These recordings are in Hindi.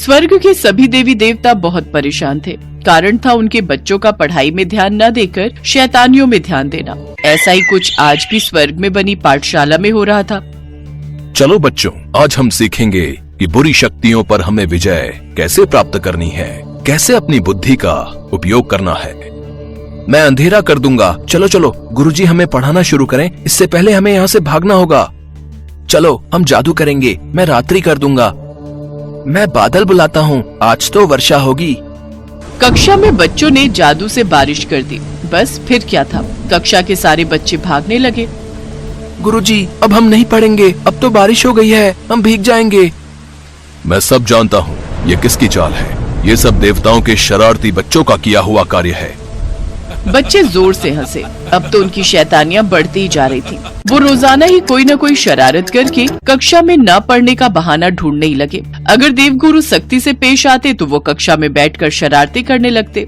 स्वर्ग के सभी देवी देवता बहुत परेशान थे। कारण था उनके बच्चों का पढ़ाई में ध्यान न देकर शैतानियों में ध्यान देना। ऐसा ही कुछ आज भी स्वर्ग में बनी पाठशाला में हो रहा था। चलो बच्चों, आज हम सीखेंगे कि बुरी शक्तियों पर हमें विजय कैसे प्राप्त करनी है, कैसे अपनी बुद्धि का उपयोग करना है। मैं अंधेरा कर दूंगा। चलो चलो गुरुजी, हमें पढ़ाना शुरू करें, इससे पहले हमें यहाँ से भागना होगा। चलो हम जादू करेंगे, मैं रात्रि कर दूंगा। मैं बादल बुलाता हूँ, आज तो वर्षा होगी। कक्षा में बच्चों ने जादू से बारिश कर दी। बस फिर क्या था, कक्षा के सारे बच्चे भागने लगे। गुरुजी, अब हम नहीं पढ़ेंगे, अब तो बारिश हो गई है, हम भीग जाएंगे। मैं सब जानता हूँ ये किसकी चाल है। ये सब देवताओं के शरारती बच्चों का किया हुआ कार्य है। बच्चे जोर से हंसे। अब तो उनकी शैतानियां बढ़ती ही जा रही थी। वो रोजाना ही कोई न कोई शरारत करके कक्षा में न पढ़ने का बहाना ढूंढने ही लगे। अगर देवगुरु सख्ती से पेश आते तो वो कक्षा में बैठकर शरारतें करने लगते।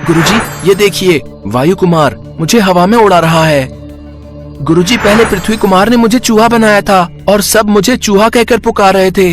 गुरुजी, ये देखिए, वायु कुमार मुझे हवा में उड़ा रहा है। गुरुजी, पहले पृथ्वी कुमार ने मुझे चूहा बनाया था और सब मुझे चूहा कहकर पुकार रहे थे।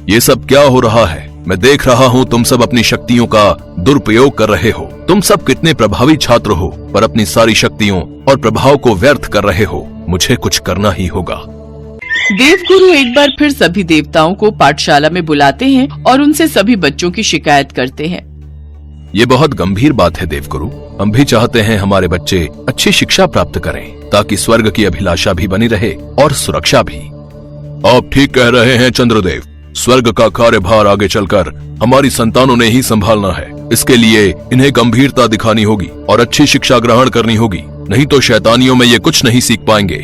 ये सब क्या हो रहा है? मैं देख रहा हूँ तुम सब अपनी शक्तियों का दुरुपयोग कर रहे हो। तुम सब कितने प्रभावी छात्र हो, पर अपनी सारी शक्तियों और प्रभाव को व्यर्थ कर रहे हो। मुझे कुछ करना ही होगा। देवगुरु एक बार फिर सभी देवताओं को पाठशाला में बुलाते हैं और उनसे सभी बच्चों की शिकायत करते हैं। ये बहुत गंभीर बात है देवगुरु। हम भी चाहते हैं हमारे बच्चे अच्छी शिक्षा प्राप्त करें, ताकि स्वर्ग की अभिलाषा भी बनी रहे और सुरक्षा भी। आप ठीक कह रहे हैं चंद्रदेव। स्वर्ग का कार्यभार आगे चलकर हमारी संतानों ने ही संभालना है। इसके लिए इन्हें गंभीरता दिखानी होगी और अच्छी शिक्षा ग्रहण करनी होगी, नहीं तो शैतानियों में ये कुछ नहीं सीख पाएंगे।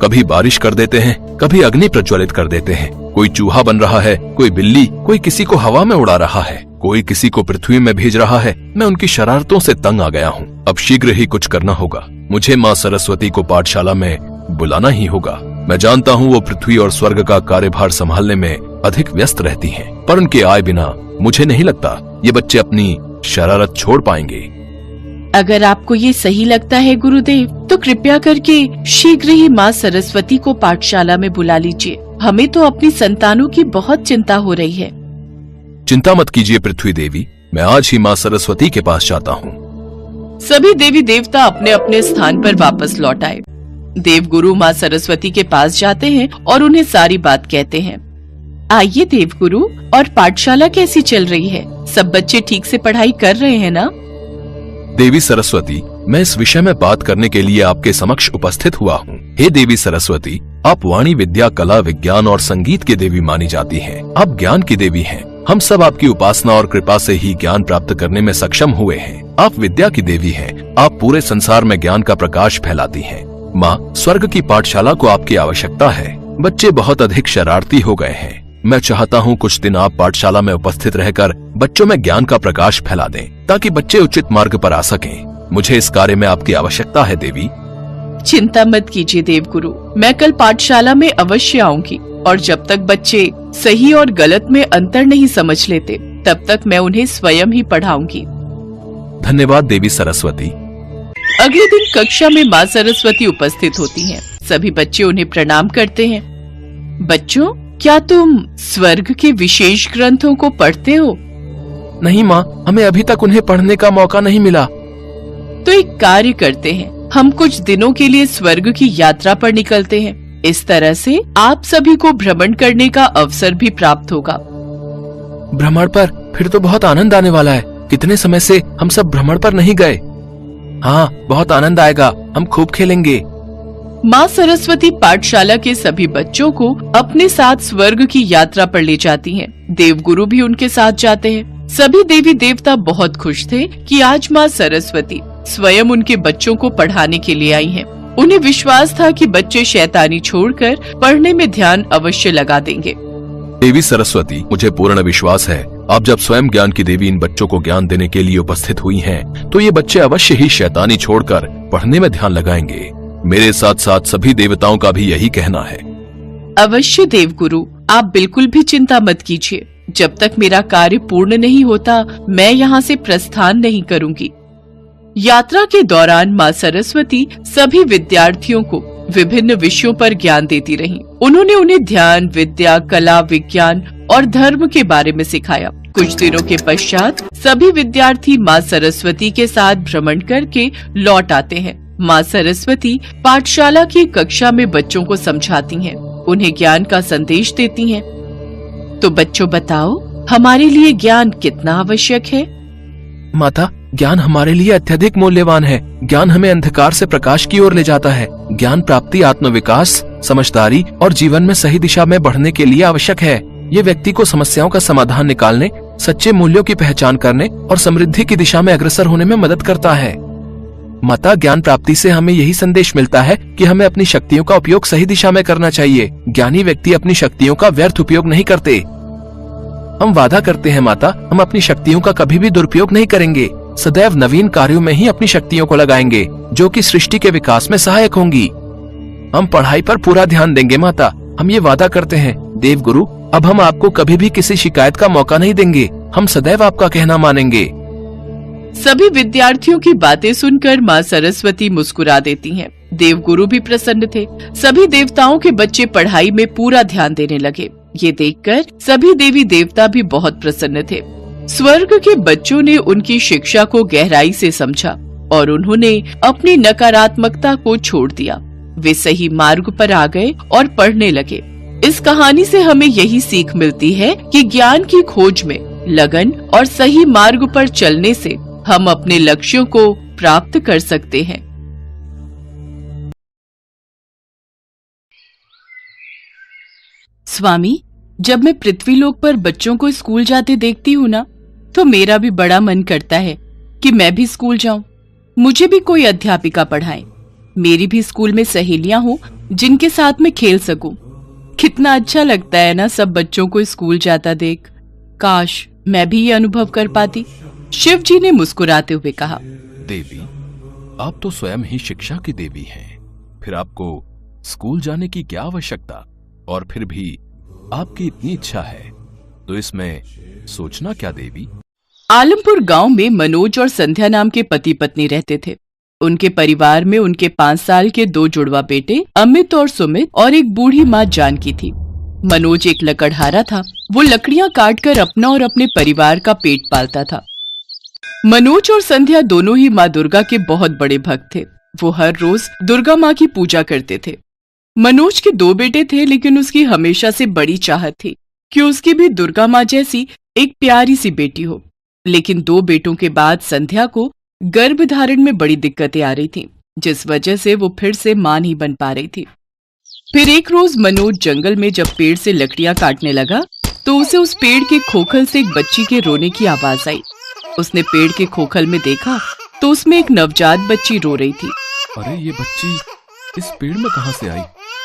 कभी बारिश कर देते हैं, कभी अग्नि प्रज्वलित कर देते हैं। कोई चूहा बन रहा है, कोई बिल्ली, कोई किसी को हवा में उड़ा रहा है, कोई किसी को पृथ्वी में भेज रहा है। मैं उनकी शरारतों से तंग आ गया हूँ। अब शीघ्र ही कुछ करना होगा। मुझे माँ सरस्वती को पाठशाला में बुलाना ही होगा। मैं जानता हूँ वो पृथ्वी और स्वर्ग का कार्यभार संभालने में अधिक व्यस्त रहती हैं, पर उनके आए बिना मुझे नहीं लगता ये बच्चे अपनी शरारत छोड़ पाएंगे। अगर आपको ये सही लगता है गुरुदेव, तो कृपया करके शीघ्र ही माँ सरस्वती को पाठशाला में बुला लीजिए। हमें तो अपनी संतानों की बहुत चिंता हो रही है। चिंता मत कीजिए पृथ्वी देवी, मैं आज ही माँ सरस्वती के पास जाता हूँ। सभी देवी देवता अपने अपने स्थान पर वापस लौट आए। देवगुरु माँ सरस्वती के पास जाते हैं और उन्हें सारी बात कहते हैं। आइए देवगुरु, और पाठशाला कैसी चल रही है? सब बच्चे ठीक से पढ़ाई कर रहे हैं ना? देवी सरस्वती, मैं इस विषय में बात करने के लिए आपके समक्ष उपस्थित हुआ हूँ। हे देवी सरस्वती, आप वाणी, विद्या, कला, विज्ञान और संगीत की देवी मानी जाती हैं। आप ज्ञान की देवी हैं। हम सब आपकी उपासना और कृपा से ही ज्ञान प्राप्त करने में सक्षम हुए हैं। आप विद्या की देवी हैं। आप पूरे संसार में ज्ञान का प्रकाश फैलाती हैं। माँ, स्वर्ग की पाठशाला को आपकी आवश्यकता है। बच्चे बहुत अधिक शरारती हो गए हैं। मैं चाहता हूँ कुछ दिन आप पाठशाला में उपस्थित रहकर बच्चों में ज्ञान का प्रकाश फैला दें, ताकि बच्चे उचित मार्ग पर आ सकें। मुझे इस कार्य में आपकी आवश्यकता है देवी। चिंता मत कीजिए देवगुरु, मैं कल पाठशाला में अवश्य आऊंगी, और जब तक बच्चे सही और गलत में अंतर नहीं समझ लेते, तब तक मैं उन्हें स्वयं ही पढ़ाऊंगी। धन्यवाद देवी सरस्वती। अगले दिन कक्षा में माँ सरस्वती उपस्थित होती हैं। सभी बच्चे उन्हें प्रणाम करते हैं। बच्चों, क्या तुम स्वर्ग के विशेष ग्रंथों को पढ़ते हो? नहीं माँ, हमें अभी तक उन्हें पढ़ने का मौका नहीं मिला। तो एक कार्य करते हैं, हम कुछ दिनों के लिए स्वर्ग की यात्रा पर निकलते हैं। इस तरह से आप सभी को भ्रमण करने का अवसर भी प्राप्त होगा। भ्रमण पर? फिर तो बहुत आनंद आने वाला है। कितने समय से हम सब भ्रमण पर नहीं गए। हाँ, बहुत आनंद आएगा, हम खूब खेलेंगे। माँ सरस्वती पाठशाला के सभी बच्चों को अपने साथ स्वर्ग की यात्रा पर ले जाती हैं। देवगुरु भी उनके साथ जाते हैं। सभी देवी देवता बहुत खुश थे कि आज माँ सरस्वती स्वयं उनके बच्चों को पढ़ाने के लिए आई हैं। उन्हें विश्वास था कि बच्चे शैतानी छोड़कर पढ़ने में ध्यान अवश्य लगा देंगे। देवी सरस्वती, मुझे पूर्ण विश्वास है आप जब स्वयं ज्ञान की देवी इन बच्चों को ज्ञान देने के लिए उपस्थित हुई हैं, तो ये बच्चे अवश्य ही शैतानी छोड़कर पढ़ने में ध्यान लगाएंगे। मेरे साथ साथ सभी देवताओं का भी यही कहना है। अवश्य देवगुरु, आप बिल्कुल भी चिंता मत कीजिए। जब तक मेरा कार्य पूर्ण नहीं होता, मैं यहाँ से प्रस्थान नहीं करूँगी। यात्रा के दौरान माँ सरस्वती सभी विद्यार्थियों को विभिन्न विषयों पर ज्ञान देती रहीं। उन्होंने उन्हें ध्यान, विद्या, कला, विज्ञान और धर्म के बारे में सिखाया। कुछ दिनों के पश्चात सभी विद्यार्थी माँ सरस्वती के साथ भ्रमण करके लौट आते हैं। माँ सरस्वती पाठशाला की कक्षा में बच्चों को समझाती हैं, उन्हें ज्ञान का संदेश देती हैं। तो बच्चों बताओ, हमारे लिए ज्ञान कितना आवश्यक है? माता, ज्ञान हमारे लिए अत्यधिक मूल्यवान है। ज्ञान हमें अंधकार से प्रकाश की ओर ले जाता है। ज्ञान प्राप्ति आत्मविकास, समझदारी और जीवन में सही दिशा में बढ़ने के लिए आवश्यक है। ये व्यक्ति को समस्याओं का समाधान निकालने, सच्चे मूल्यों की पहचान करने और समृद्धि की दिशा में अग्रसर होने में मदद करता है। माता, ज्ञान प्राप्ति से हमें यही संदेश मिलता है कि हमें अपनी शक्तियों का उपयोग सही दिशा में करना चाहिए। ज्ञानी व्यक्ति अपनी शक्तियों का व्यर्थ उपयोग नहीं करते। हम वादा करते हैं माता, हम अपनी शक्तियों का कभी भी दुरुपयोग नहीं करेंगे। सदैव नवीन कार्यों में ही अपनी शक्तियों को लगाएंगे, जो कि सृष्टि के विकास में सहायक होंगी। हम पढ़ाई पर पूरा ध्यान देंगे माता, हम ये वादा करते हैं। देव गुरु, अब हम आपको कभी भी किसी शिकायत का मौका नहीं देंगे। हम सदैव आपका कहना मानेंगे। सभी विद्यार्थियों की बातें सुनकर माँ सरस्वती मुस्कुरा देती हैं। देवगुरु भी प्रसन्न थे। सभी देवताओं के बच्चे पढ़ाई में पूरा ध्यान देने लगे। ये देखकर सभी देवी देवता भी बहुत प्रसन्न थे। स्वर्ग के बच्चों ने उनकी शिक्षा को गहराई से समझा और उन्होंने अपनी नकारात्मकता को छोड़ दिया। वे सही मार्ग पर आ गए और पढ़ने लगे। इस कहानी से हमें यही सीख मिलती है कि ज्ञान की खोज में लगन और सही मार्ग पर चलने से हम अपने लक्ष्यों को प्राप्त कर सकते हैं। स्वामी, जब मैं पृथ्वीलोक पर बच्चों को स्कूल जाते देखती हूँ ना, तो मेरा भी बड़ा मन करता है कि मैं भी स्कूल जाऊं। मुझे भी कोई अध्यापिका पढ़ाए। मेरी भी स्कूल में सहेलियां हो जिनके साथ मैं खेल सकूं। कितना अच्छा लगता है ना सब बच्चों को स्कूल जाता देख। काश मैं भी ये अनुभव कर पाती। शिव जी ने मुस्कुराते हुए कहा, देवी, आप तो स्वयं ही शिक्षा की देवी हैं। फिर आपको स्कूल जाने की क्या आवश्यकता? और फिर भी आपकी इतनी इच्छा है तो इसमें सोचना क्या देवी? आलमपुर गांव में मनोज और संध्या नाम के पति पत्नी रहते थे। उनके परिवार में उनके 5 साल के 2 जुड़वा बेटे अमित और सुमित और एक बूढ़ी माँ जानकी थी। मनोज एक लकड़हारा था। वो लकड़ियां काटकर अपना और अपने परिवार का पेट पालता था। मनोज और संध्या दोनों ही माँ दुर्गा के बहुत बड़े भक्त थे। वो हर रोज दुर्गा माँ की पूजा करते थे। मनोज के 2 बेटे थे, लेकिन उसकी हमेशा से बड़ी चाहत थी कि उसकी भी दुर्गा माँ जैसी एक प्यारी सी बेटी हो। लेकिन 2 बेटों के बाद संध्या को गर्भ धारण में बड़ी दिक्कतें आ रही थीं, जिस वजह से वो फिर से मां नहीं बन पा रही थी। फिर एक रोज मनोज जंगल में जब पेड़ से लकड़ियां काटने लगा तो उसे उस पेड़ के खोखल से एक बच्ची के रोने की आवाज आई। उसने पेड़ के खोखल में देखा तो उसमें एक नवजात बच्ची रो रही थी। अरे, ये बच्ची इस पेड़ में कहां से आई?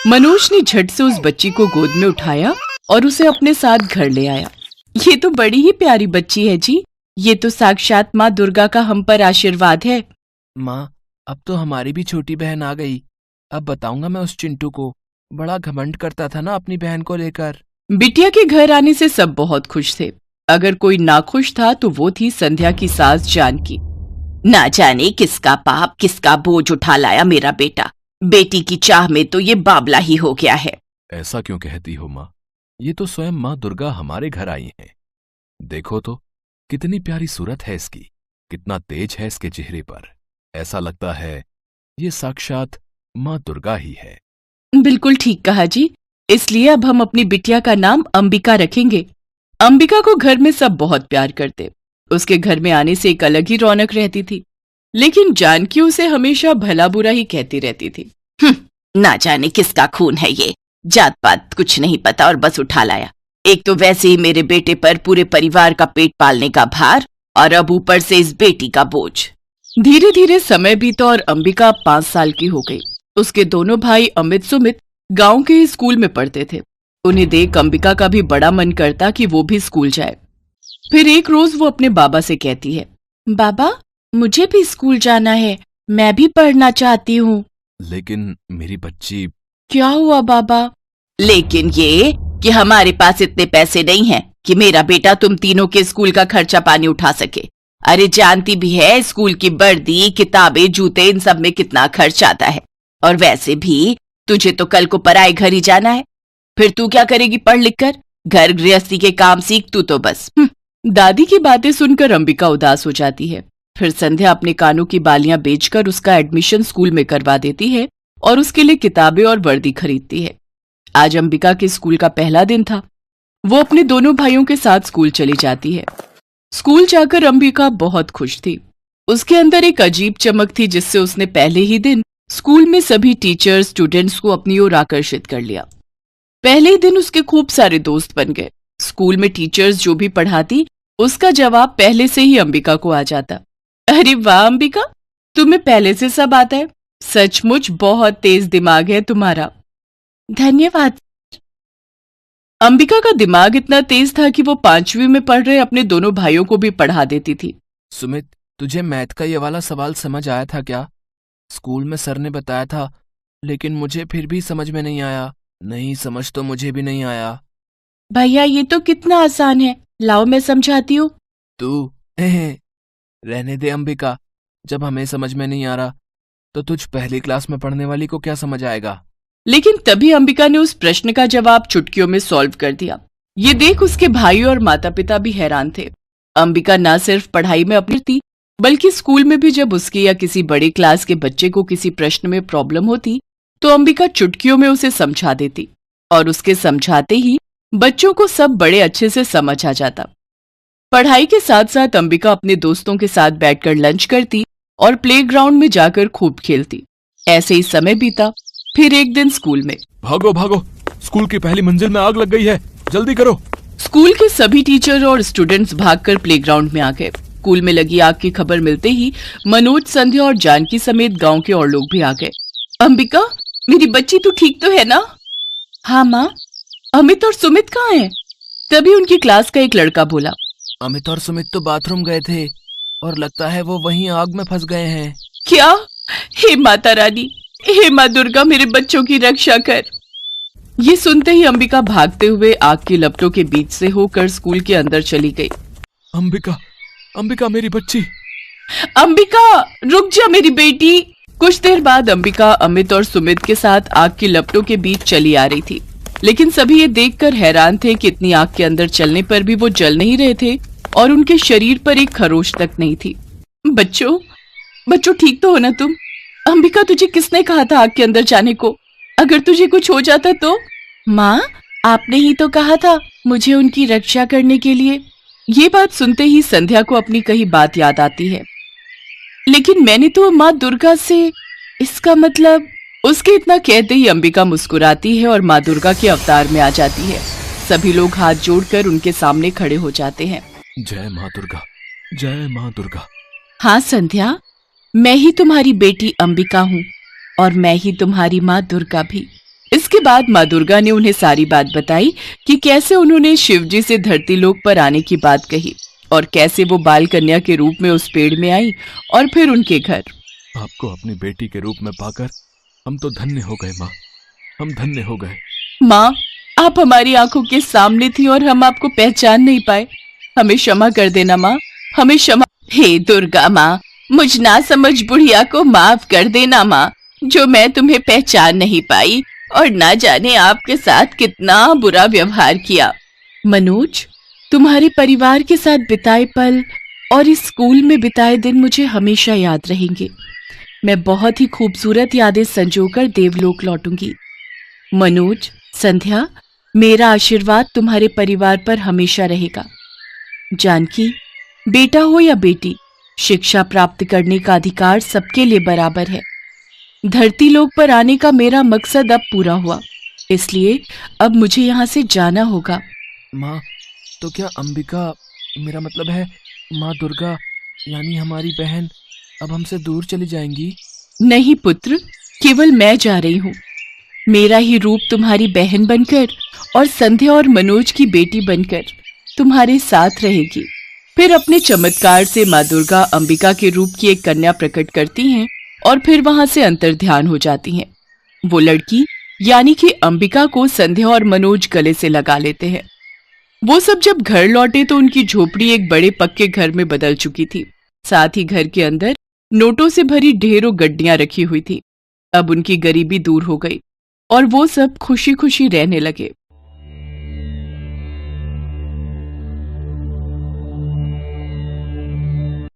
मनोज ने झट से उस बच्ची को गोद में उठाया और उसे अपने साथ घर ले आया। ये तो बड़ी ही प्यारी बच्ची है जी। ये तो साक्षात माँ दुर्गा का हम पर आशीर्वाद है। माँ, अब तो हमारी भी छोटी बहन आ गई। अब बताऊंगा मैं उस चिंटू को। बड़ा घमंड करता था ना अपनी बहन को लेकर। बिटिया के घर आने से सब बहुत खुश थे। अगर कोई नाखुश था तो वो थी संध्या की सास जानकी। ना जाने किसका पाप किसका बोझ उठा लाया मेरा बेटा। बेटी की चाह में तो ये बाबला ही हो गया है। ऐसा क्यों कहती हो माँ? ये तो स्वयं माँ दुर्गा हमारे घर आई हैं। देखो तो कितनी प्यारी सूरत है इसकी, कितना तेज है इसके चेहरे पर। ऐसा लगता है ये साक्षात माँ दुर्गा ही है। बिल्कुल ठीक कहा जी। इसलिए अब हम अपनी बिटिया का नाम अंबिका रखेंगे। अंबिका को घर में सब बहुत प्यार करते। उसके घर में आने से एक अलग ही रौनक रहती थी। लेकिन जानकी उसे हमेशा भला बुरा ही कहती रहती थी। ना जाने किसका खून है ये। जात पात कुछ नहीं पता और बस उठा लाया। एक तो वैसे ही मेरे बेटे पर पूरे परिवार का पेट पालने का भार और अब ऊपर से इस बेटी का बोझ। धीरे धीरे समय बीता और अंबिका 5 साल की हो गई। उसके दोनों भाई अमित सुमित गांव के ही स्कूल में पढ़ते थे। उन्हें देख अंबिका का भी बड़ा मन करता कि वो भी स्कूल जाए। फिर एक रोज वो अपने बाबा से कहती है, बाबा मुझे भी स्कूल जाना है, मैं भी पढ़ना चाहती हूँ। लेकिन मेरी बच्ची। क्या हुआ बाबा? लेकिन ये कि हमारे पास इतने पैसे नहीं हैं कि मेरा बेटा तुम तीनों के स्कूल का खर्चा पानी उठा सके। अरे जानती भी है स्कूल की वर्दी, किताबें, जूते, इन सब में कितना खर्च आता है। और वैसे भी तुझे तो कल को पराए घर ही जाना है, फिर तू क्या करेगी पढ़ लिख कर? घर गृहस्थी के काम सीख तू तो बस। दादी की बातें सुनकर अंबिका उदास हो जाती है। फिर संध्या अपने कानों की बालियां बेचकर उसका एडमिशन स्कूल में करवा देती है और उसके लिए किताबें और वर्दी खरीदती है। आज अंबिका के स्कूल का पहला दिन था। वो अपने दोनों भाइयों के साथ स्कूल चली जाती है। स्कूल जाकर अंबिका बहुत खुश थी। उसके अंदर एक अजीब चमक थी जिससे उसने पहले ही दिन स्कूल में सभी टीचर्स स्टूडेंट्स को अपनी ओर आकर्षित कर लिया। पहले ही दिन उसके खूब सारे दोस्त बन गए। स्कूल में टीचर्स जो भी पढ़ाती उसका जवाब पहले से ही अंबिका को आ जाता। अरे वाह अंबिका, तुम्हें पहले से सब आता है, सचमुच बहुत तेज दिमाग है तुम्हारा। धन्यवाद। अंबिका का दिमाग इतना तेज था कि वो 5वीं में पढ़ रहे अपने दोनों भाइयों को भी पढ़ा देती थी। सुमित, तुझे मैथ का ये वाला सवाल समझ आया था क्या? स्कूल में सर ने बताया था, लेकिन मुझे फिर भी समझ में नहीं आया। नहीं, समझ तो मुझे भी नहीं आया। भैया ये तो कितना आसान है, लाओ मैं समझाती हूँ। तू रहने दे अंबिका, जब हमें समझ में नहीं आ रहा तो तुझ पहली क्लास में पढ़ने वाली को क्या समझ आएगा? लेकिन तभी अंबिका ने उस प्रश्न का जवाब चुटकियों में सॉल्व कर दिया। ये देख उसके भाई और माता पिता भी हैरान थे। अंबिका न सिर्फ पढ़ाई में अपनी थी, बल्कि स्कूल में भी जब उसके या किसी बड़े क्लास के बच्चे को किसी प्रश्न में प्रॉब्लम होती तो अंबिका चुटकियों में उसे समझा देती और उसके समझाते ही बच्चों को सब बड़े अच्छे से समझ आ जाता। पढ़ाई के साथ साथ अंबिका अपने दोस्तों के साथ बैठकर लंच करती और प्लेग्राउंड में जाकर खूब खेलती। ऐसे ही समय बीता। फिर एक दिन स्कूल में, भागो भागो, स्कूल की पहली मंजिल में आग लग गई है, जल्दी करो। स्कूल के सभी टीचर और स्टूडेंट्स भागकर प्लेग्राउंड में आ गए। स्कूल में लगी आग की खबर मिलते ही मनोज, संध्या और जानकी समेत गांव के और लोग भी आ गए। अंबिका, मेरी बच्ची तू ठीक तो है ना? हाँ माँ। अमित और सुमित कहाँ हैं? तभी उनकी क्लास का एक लड़का बोला। अमित और सुमित तो बाथरूम गए थे और लगता है वो वहीं आग में फंस गए हैं। क्या? हे माता रानी, हे माँ दुर्गा, मेरे बच्चों की रक्षा कर। ये सुनते ही अंबिका भागते हुए आग की लपटों के बीच से होकर स्कूल के अंदर चली गई। अंबिका, अंबिका मेरी बच्ची। अंबिका रुक जा मेरी बेटी। कुछ देर बाद अंबिका अमित और सुमित के साथ आग की लपटों के बीच चली आ रही थी, लेकिन सभी ये देखकर हैरान थे कि इतनी आग के अंदर चलने पर भी वो जल नहीं रहे थे और उनके शरीर पर एक खरोच तक नहीं थी। बच्चों ठीक तो हो ना तुम? अंबिका, तुझे किसने कहा था आग के अंदर जाने को? अगर तुझे कुछ हो जाता तो? माँ, आपने ही तो कहा था मुझे उनकी रक्षा करने के लिए। ये बात सुनते ही संध्या को अपनी कही बात याद आती है। लेकिन मैंने तो माँ दुर्गा से, इसका मतलब। उसके इतना कहते ही अंबिका मुस्कुराती है और माँ दुर्गा के अवतार में आ जाती है। सभी लोग हाथ जोड़कर उनके सामने खड़े हो जाते हैं। जय माँ दुर्गा, जय माँ दुर्गा। हाँ संध्या, मैं ही तुम्हारी बेटी अंबिका हूँ और मैं ही तुम्हारी माँ दुर्गा भी। इसके बाद माँ दुर्गा ने उन्हें सारी बात बताई कि कैसे उन्होंने शिवजी से धरती लोक पर आने की बात कही और कैसे वो बाल कन्या के रूप में उस पेड़ में आई और फिर उनके घर। आपको अपनी बेटी के रूप में पाकर हम तो धन्य हो गए माँ, हम धन्य हो गए। माँ, आप हमारी आंखों के सामने थी और हम आपको पहचान नहीं पाए। हमें क्षमा कर देना माँ, हमें क्षमा। हे दुर्गा माँ, मुझ ना समझ बुढ़िया को माफ कर देना माँ, जो मैं तुम्हें पहचान नहीं पाई और ना जाने आपके साथ कितना बुरा व्यवहार किया। मनोज, तुम्हारे परिवार के साथ बिताए पल और इस स्कूल में बिताए दिन मुझे हमेशा याद रहेंगे। मैं बहुत ही खूबसूरत यादें संजोकर देवलोक लौटूंगी। मनोज, संध्या, मेरा आशीर्वाद तुम्हारे परिवार पर हमेशा रहेगा। जानकी, बेटा हो या बेटी, शिक्षा प्राप्त करने का अधिकार सबके लिए बराबर है। धरती लोक पर आने का मेरा मकसद अब पूरा हुआ, इसलिए अब मुझे यहाँ से जाना होगा। माँ, तो क्या अंबिका, मेरा मतलब है माँ दुर्गा यानी हमारी बहन, अब हमसे दूर चली जाएंगी? नहीं पुत्र, केवल मैं जा रही हूँ। मेरा ही रूप तुम्हारी बहन बनकर और संध्या और मनोज की बेटी बनकर तुम्हारे साथ रहेगी। फिर अपने चमत्कार से माँ दुर्गा अंबिका के रूप की एक कन्या प्रकट करती हैं और फिर वहां से अंतर्ध्यान हो जाती हैं। वो लड़की यानी कि अंबिका को संध्या और मनोज गले से लगा लेते हैं। वो सब जब घर लौटे तो उनकी झोपड़ी एक बड़े पक्के घर में बदल चुकी थी। साथ ही घर के अंदर नोटों से भरी ढेरों गड्डियां रखी हुई थी। अब उनकी गरीबी दूर हो गई और वो सब खुशी खुशी रहने लगे।